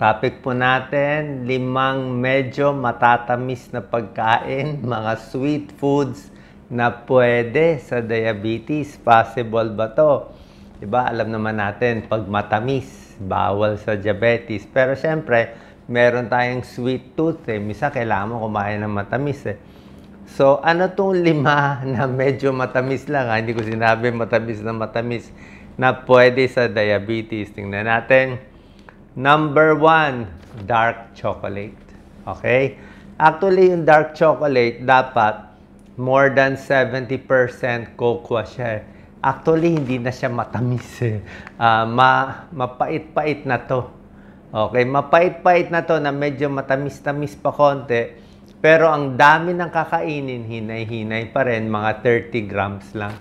Topic po natin, 5 medyo matatamis na pagkain, mga sweet foods na pwede sa diabetes. Possible ba to? Diba, alam naman natin, pag matamis, bawal sa diabetes. Pero syempre, meron tayong sweet tooth eh. Misa kailangan mo kumain ng matamis eh. So, ano tong 5 na medyo matamis lang? Hindi ko sinabi matamis na pwede sa diabetes. Tingnan natin. Number 1, dark chocolate. Okay? Actually, yung dark chocolate, dapat more than 70% cocoa siya. Actually, hindi na siya matamis eh. Mapait-pait na to. Okay? Mapait-pait na to na medyo matamis-tamis pa konti. Pero ang dami ng kakainin, hinay-hinay pa rin, mga 30 grams lang.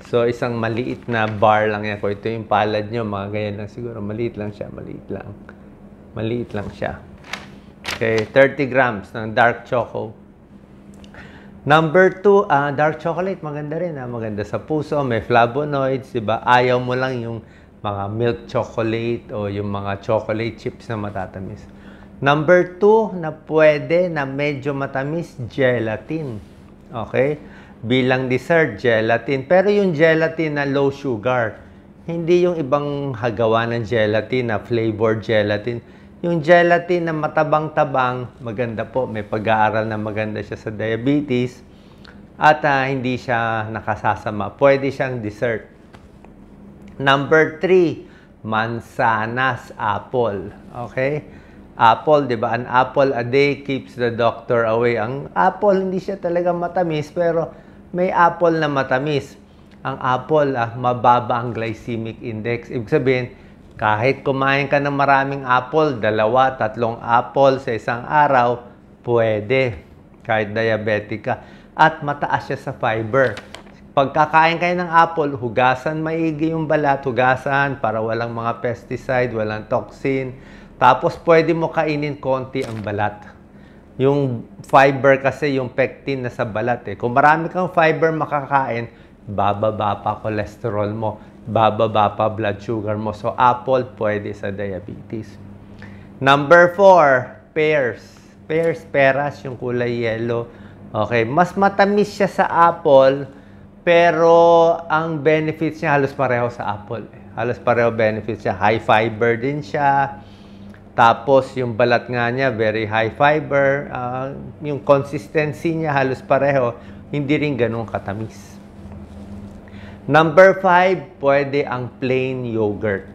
So, isang maliit na bar lang yan. Kung ito yung palad nyo, mga ganyan lang siguro. Maliit lang siya, maliit lang. Maliit lang siya. Okay, 30 grams ng dark choco. Number 2, dark chocolate, maganda rin. Maganda sa puso, may flavonoids, diba? Ayaw mo lang yung mga milk chocolate o yung mga chocolate chips na matatamis. Number 2 na pwede na medyo matamis, gelatin. Okay? Bilang dessert, gelatin. Pero yung gelatin na low sugar, hindi yung ibang hagawa ng gelatin na flavored gelatin. Yung gelatin na matabang-tabang, maganda po. May pag-aaral na maganda siya sa diabetes. At hindi siya nakasasama. Pwede siyang dessert. Number 3, mansanas, apple. Okay? Apple, di ba? An apple a day keeps the doctor away. Ang apple, hindi siya talaga matamis, pero may apple na matamis. Ang apple, mababa ang glycemic index. Ibig sabihin, kahit kumain ka ng maraming apple, 2, 3 apple sa isang araw, pwede. Kahit diabetic ka. At mataas siya sa fiber. Pagkakain kayo ng apple, hugasan maigi yung balat, hugasan para walang mga pesticide, walang toxin. Tapos pwede mo kainin konti ang balat. Yung fiber kasi, yung pectin na sa balat eh. Kung marami kang fiber makakain, bababa pa cholesterol mo, bababa pa blood sugar mo. So, apple pwede sa diabetes. Number 4, pears. Peras, yung kulay yellow. Okay, mas matamis siya sa apple, pero ang benefits niya halos pareho sa apple. Halos pareho benefits niya. High fiber din siya. Tapos, yung balat nga niya, very high fiber. Yung consistency niya halos pareho. Hindi rin ganun katamis. Number 5, pwede ang plain yogurt.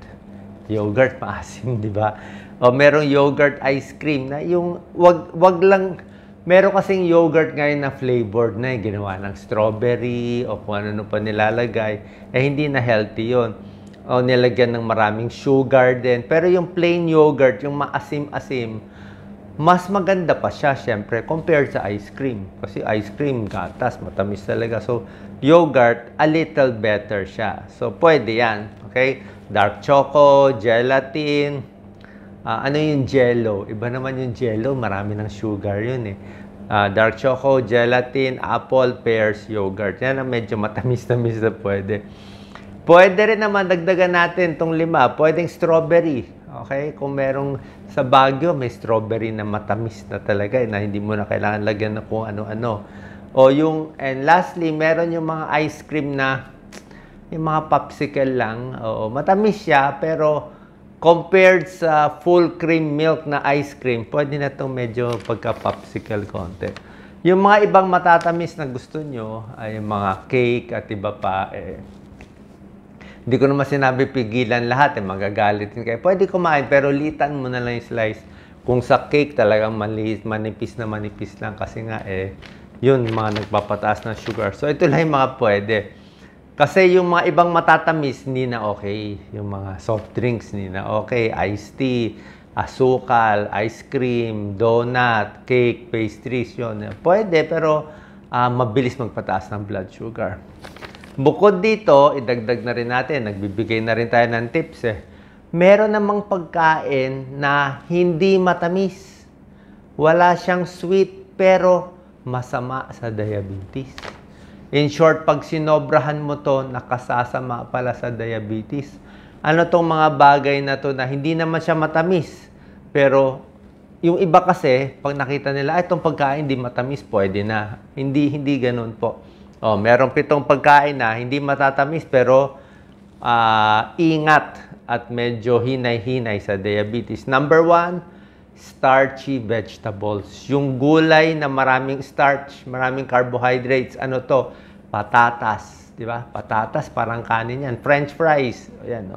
Yogurt, maasim, di ba? O merong yogurt ice cream na yung, wag lang, meron kasing yogurt ngayon na flavored na, ginawa ng strawberry o kung ano pa nilalagay. Hindi na healthy yun. O nilagyan ng maraming sugar din. Pero yung plain yogurt, yung maasim-asim, mas maganda pa siya, syempre, compared sa ice cream. Kasi ice cream, gatas, matamis talaga. So, yogurt, a little better siya. So, pwede yan. Okay? Dark choco, gelatin. Ano yung jello? Iba naman yung jello, marami ng sugar yun eh. Dark choco, gelatin, apple, pears, yogurt. Yan ang medyo matamis-tamis na pwede. Pwede rin naman, dagdagan natin itong 5. Pwedeng strawberry. Okay? Kung merong sa Baguio, may strawberry na matamis na talaga na hindi mo na kailangan lagyan na kung ano-ano. O yung, and lastly, meron yung mga ice cream na, yung mga popsicle lang. Oo, matamis siya, pero compared sa full cream milk na ice cream, pwede na itong medyo pagka-popsicle konti. Yung mga ibang matatamis na gusto nyo, ay yung mga cake at iba pa, hindi ko naman sinabi pigilan lahat, magagalit kayo. Pwede kumain, pero litan mo na lang yung slice. Kung sa cake talagang manipis lang kasi nga yun, mga nagpapataas ng sugar. So, ito lang yung mga pwede. Kasi yung mga ibang matatamis, hindi na okay. Yung mga soft drinks, hindi na okay. Iced tea, asukal, ice cream, donut, cake, pastries, yun. Pwede, pero mabilis magpataas ng blood sugar. Bukod dito, idagdag na rin natin, nagbibigay na rin tayo ng tips Meron namang pagkain na hindi matamis. Wala siyang sweet, pero masama sa diabetes. In short, pag sinobrahan mo to, nakasasama pala sa diabetes. Ano tong mga bagay na to na hindi naman siya matamis, Pero yung iba kasi, pag nakita nila, itong pagkain hindi matamis, pwede na. Hindi ganun po. Oh, meron 7 pagkain na hindi matatamis pero ingat at medyo hinay-hinay sa diabetes. Number 1, starchy vegetables. Yung gulay na maraming starch, maraming carbohydrates. Ano to? Patatas. Di ba? Patatas, parang kanin yan. French fries. Ayan,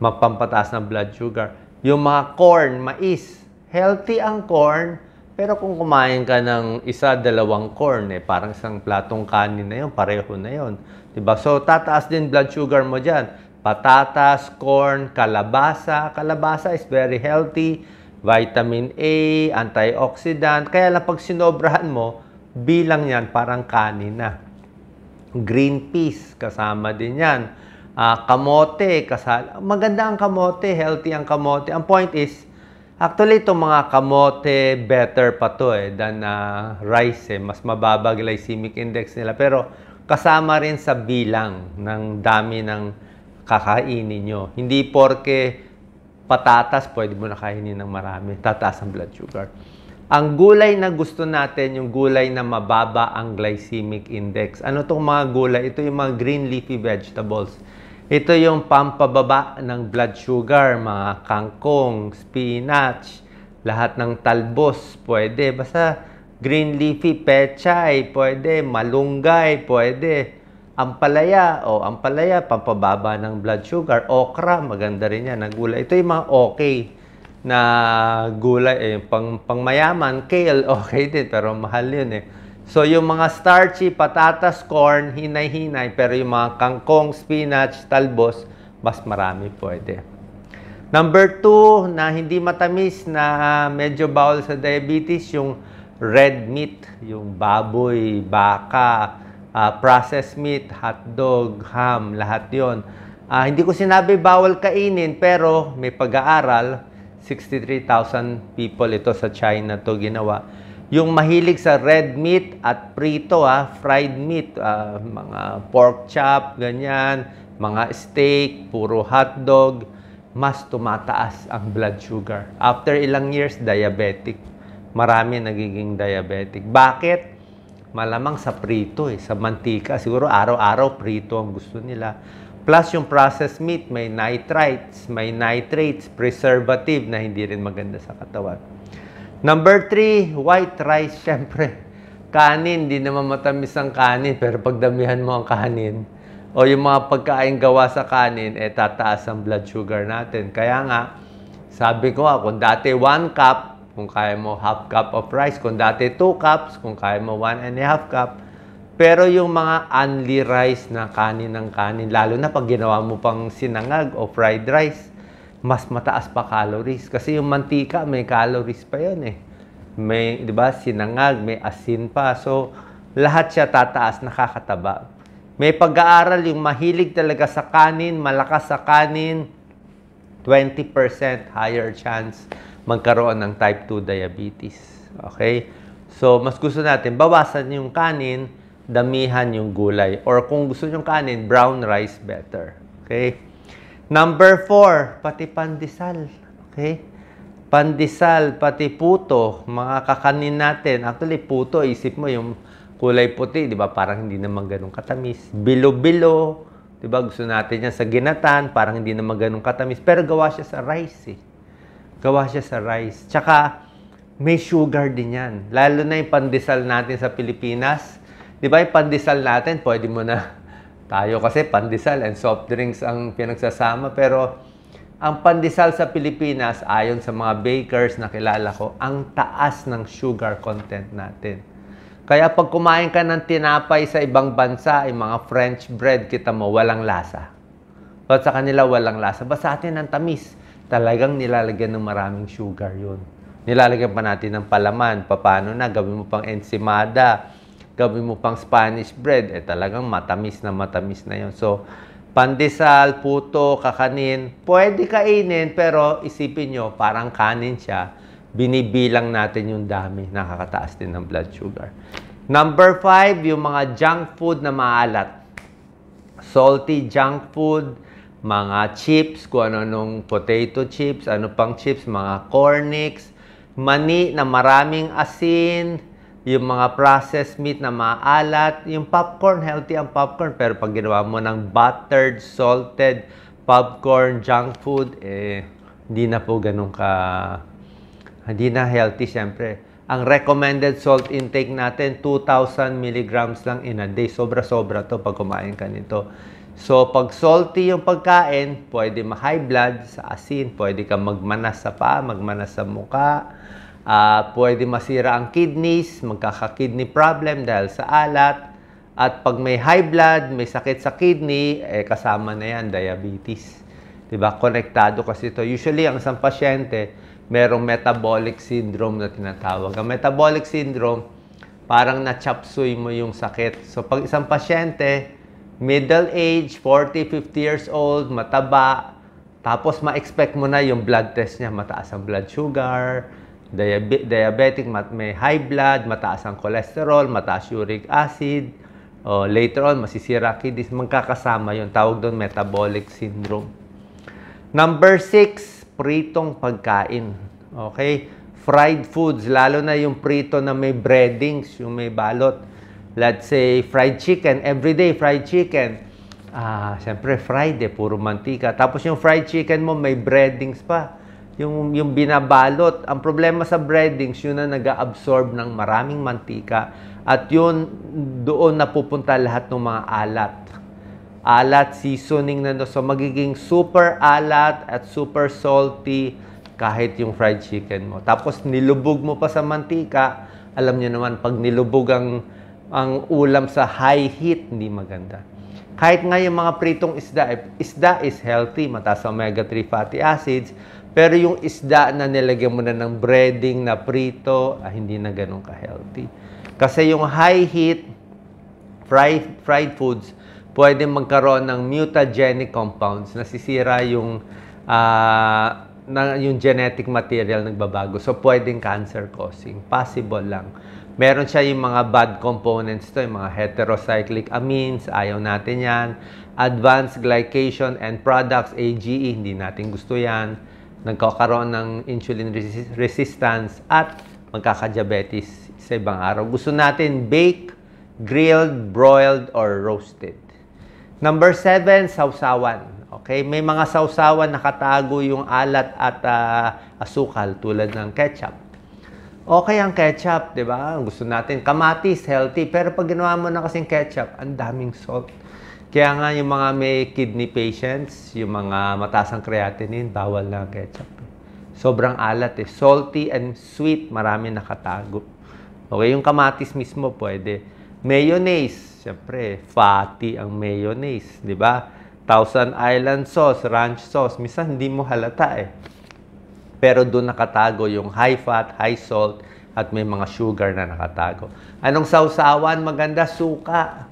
magpampataas ng blood sugar. Yung mga corn, mais. Healthy ang corn, pero kung kumain ka ng 1-2 corn, parang isang platong kanin na yun, pareho na yun. Diba? So, tataas din blood sugar mo dyan. Patatas, corn, kalabasa. Kalabasa is very healthy. Vitamin A, antioxidant. Kaya lang pag sinobrahan mo, bilang yan parang kanin na. Green peas, kasama din yan. Kamote, maganda ang kamote, healthy ang kamote. Ang point is, actually, itong mga kamote, better pa to than rice. Mas mababa glycemic index nila. Pero kasama rin sa bilang ng dami ng kakainin nyo. Hindi porke patatas, pwede mo na kainin ng marami. Tataas ang blood sugar. Ang gulay na gusto natin, yung gulay na mababa ang glycemic index. Ano itong mga gulay? Ito yung mga green leafy vegetables. Ito yung pampababa ng blood sugar, mga kangkong, spinach, lahat ng talbos, pwede. Basta green leafy, pechay, pwede. Malunggay, pwede. Ampalaya, ampalaya, pampababa ng blood sugar. Okra, maganda rin yan na gulay. Ito yung mga okay na gulay, pangmayaman. Kale, okay din, pero mahal yun So, yung mga starchy, patatas, corn, hinay-hinay, pero yung mga kangkong, spinach, talbos, mas marami pwede. Number 2, na hindi matamis, na medyo bawal sa diabetes, yung red meat, yung baboy, baka, processed meat, hotdog, ham, lahat yon. Hindi ko sinabi bawal kainin, pero may pag-aaral, 63,000 people ito sa China to ginawa. Yung mahilig sa red meat at prito, fried meat, mga pork chop, ganyan, mga steak, puro hotdog, mas tumataas ang blood sugar. After ilang years, diabetic. Marami nagiging diabetic. Bakit? Malamang sa prito, sa mantika. Siguro araw-araw prito ang gusto nila. Plus yung processed meat, may nitrates, preservative na hindi rin maganda sa katawan. Number 3, white rice, syempre. Kanin, di naman matamis ang kanin, pero pagdamihan mo ang kanin, o yung mga pagkain gawa sa kanin, tataas ang blood sugar natin. Kaya nga, sabi ko kung dati 1 cup, kung kaya mo half cup of rice, kung dati 2 cups, kung kaya mo 1.5 cup, pero yung mga only rice na kanin ng kanin, lalo na pag ginawa mo pang sinangag o fried rice, mas mataas pa calories. Kasi yung mantika, may calories pa yun May, di ba, sinangag, may asin pa. So, lahat siya tataas, nakakataba. May pag-aaral yung mahilig talaga sa kanin, malakas sa kanin, 20% higher chance magkaroon ng type 2 diabetes. Okay? So, mas gusto natin, bawasan yung kanin, damihan yung gulay. Or kung gusto yung kanin, brown rice better. Okay? Number 4, pati pandesal. Okay? Pandesal, pati puto, mga kakanin natin. Actually, puto, isip mo yung kulay puti, di ba? Parang hindi naman ganun katamis. Bilo-bilo, di ba? Gusto natin yan sa ginatan, parang hindi naman ganun katamis. Pero gawa siya sa rice Gawa siya sa rice. Tsaka, may sugar din yan. Lalo na yung pandesal natin sa Pilipinas. Di ba yung pandesal natin, pwede mo na tayo kasi pandesal and soft drinks ang pinagsasama. Pero ang pandesal sa Pilipinas, ayon sa mga bakers na kilala ko, ang taas ng sugar content natin. Kaya pag kumain ka ng tinapay sa ibang bansa, yung mga French bread, kita mo, walang lasa. At sa kanila, walang lasa. Basta sa atin ang tamis. Talagang nilalagyan ng maraming sugar yun. Nilalagyan pa natin ng palaman. Paano na? Gawin mo pang ensimada. Gawin mo pang Spanish bread, talagang matamis na yun. So, pandesal, puto, kakanin, pwede kainin, pero isipin nyo, parang kanin siya, binibilang natin yung dami, nakakataas din ng blood sugar. Number 5, yung mga junk food na maalat. Salty junk food, mga chips, kung ano-anong potato chips, ano pang chips, mga cornix, mani na maraming asin, yung mga processed meat na maalat, yung popcorn, healthy ang popcorn, pero pag ginawa mo ng buttered, salted popcorn, junk food, hindi na po ganun hindi na healthy syempre. Ang recommended salt intake natin, 2,000 milligrams lang in a day. Sobra-sobra to pag kumain ka nito. So, pag salty yung pagkain, pwede ma-high blood sa asin, pwede kang magmanas sa paa, magmanas sa muka, pwede masira ang kidneys, magkaka-kidney problem dahil sa alat, at pag may high blood, may sakit sa kidney, kasama na yan, diabetes. Diba? Konektado kasi ito. Usually, ang isang pasyente, merong metabolic syndrome na tinatawag. Ang metabolic syndrome, parang na-chapsuy mo yung sakit. So, pag isang pasyente, middle age, 40, 50 years old, mataba, tapos ma-expect mo na yung blood test niya, mataas ang blood sugar, diabetic, may high blood, mataas ang cholesterol, mataas uric acid, later on, masisira kidneys, magkakasama yun. Tawag doon metabolic syndrome. Number 6, pritong pagkain. Okay? Fried foods, lalo na yung prito na may breadings, yung may balot. Let's say, fried chicken, everyday fried chicken. Siyempre, fried puro mantika. Tapos yung fried chicken mo, may breadings pa. Yung binabalot. Ang problema sa breadings, yun na nag-absorb ng maraming mantika. At yun, doon napupunta lahat ng mga alat. Alat, seasoning na. So, magiging super alat at super salty kahit yung fried chicken mo. Tapos, nilubog mo pa sa mantika. Alam niyo naman, pag nilubog ang ulam sa high heat, hindi maganda. Kahit nga yung mga pritong isda is healthy, mataas omega-3 fatty acids, pero yung isda na nilagyan mo na ng breading na prito, hindi na ganun ka-healthy. Kasi yung high heat, fried foods, pwede magkaroon ng mutagenic compounds, nasisira yung genetic material nagbabago. So, pwedeng cancer-causing. Possible lang. Meron siya yung mga bad components to, yung mga heterocyclic amines, ayaw natin yan. Advanced glycation and products, AGE, hindi natin gusto yan. Nagkakaroon ng insulin resistance at magkaka-diabetes sa ibang araw. Gusto natin baked, grilled, broiled, or roasted. Number 7, sausawan. Okay? May mga sausawan nakatago yung alat at asukal tulad ng ketchup. Okay ang ketchup, di ba? Gusto natin kamatis, healthy. Pero pag ginawa mo na kasing ketchup, ang daming salt. Kaya nga yung mga may kidney patients, yung mga mataas ang creatinine, bawal na ketchup. Sobrang alat salty and sweet, marami nakatago. Okay, yung kamatis mismo pwede. Mayonnaise, syempre, fatty ang mayonnaise, di ba? Thousand Island sauce, ranch sauce, minsan hindi mo halata Pero doon nakatago yung high fat, high salt, at may mga sugar na nakatago. Anong sausawan? Maganda, suka.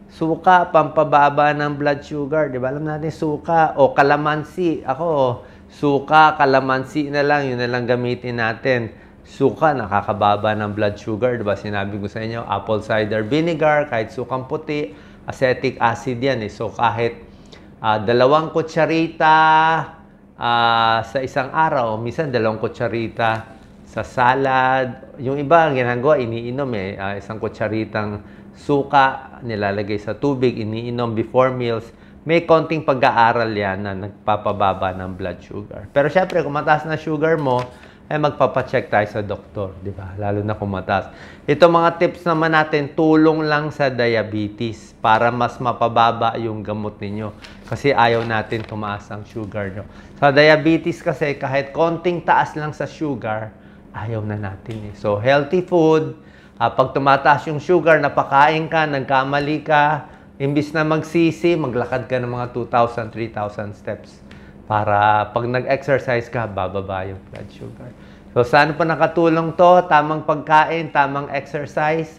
Suka, pampababa ng blood sugar. Di ba? Alam natin, suka. O kalamansi. Ako, suka, kalamansi na lang. Yun na lang gamitin natin. Suka, nakakababa ng blood sugar. Di ba? Sinabi ko sa inyo, apple cider vinegar, kahit sukang puti, acetic acid yan. So, kahit 2 kutsarita, sa isang araw, minsan 2 kutsarita sa salad. Yung iba, ginagawa, iniinom 1 kutsaritang suka, nilalagay sa tubig, iniinom before meals. May konting pag-aaral yan na nagpapababa ng blood sugar. Pero syempre, kung mataas na sugar mo, magpapacheck tayo sa doktor, di ba? Lalo na kung mataas. Ito mga tips naman natin, tulong lang sa diabetes para mas mapababa yung gamot ninyo. Kasi ayaw natin tumaas ang sugar nyo. Sa diabetes kasi, kahit konting taas lang sa sugar, ayaw na natin So, healthy food, pag tumataas yung sugar, napakain ka, nagkamali ka, imbis na magsisi, maglakad ka ng mga 2,000, 3,000 steps. Para pag nag-exercise ka, bababa yung blood sugar. So, saan pa nakatulong to? Tamang pagkain, tamang exercise,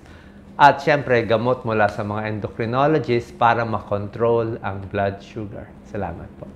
at syempre, gamot mula sa mga endocrinologists para makontrol ang blood sugar. Salamat po.